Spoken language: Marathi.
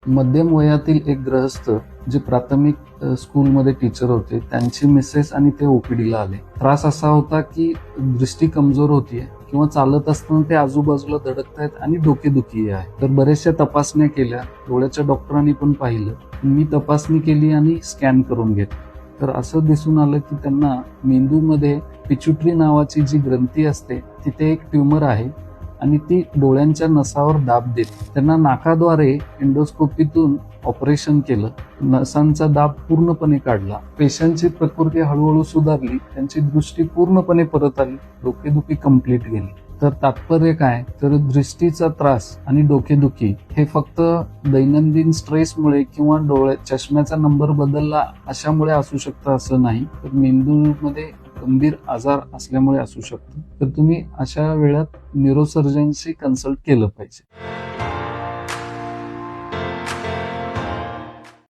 मध्यम वयातील एक गृहस्थ जे प्राथमिक स्कूलमध्ये टीचर होते, त्यांची मिसेस आणि ते ओपीडीला आले. त्रास असा होता की दृष्टी कमजोर होतीये किंवा चालत असताना ते आजूबाजूला धडकतायत आणि डोकेदुखी आहे. तर बऱ्याचशा तपासण्या केल्या, डोळ्याच्या डॉक्टरांनी पण पाहिलं. मी तपासणी केली आणि स्कॅन करून घेतलं. तर असं दिसून आलं की त्यांना मेंदूमध्ये पिट्युटरी नावाची जी ग्रंथी असते तिथे एक ट्यूमर आहे आणि ती डोळ्यांच्या नसावर दाब देते. त्यांना नाकाद्वारे एंडोस्कोपीतून ऑपरेशन केलं, नसांचा दाब पूर्णपणे काढला. पेशंटची प्रकृती हळूहळू सुधारली, त्यांची दृष्टी पूर्णपणे परत आली, डोकेदुखी कंप्लीट गेली. तर तात्पर्य काय, तर दृष्टीचा त्रास आणि डोकेदुखी हे फक्त दैनंदिन स्ट्रेसमुळे किंवा चष्म्याचा नंबर बदलला अशामुळे असू शकतं असं नाही, तर मेंदूमध्ये गंभीर आजार असल्यामुळे असू शकतो. तर तुम्ही अशा वेळात न्यूरोसर्जनशी कन्सल्ट केलं पाहिजे.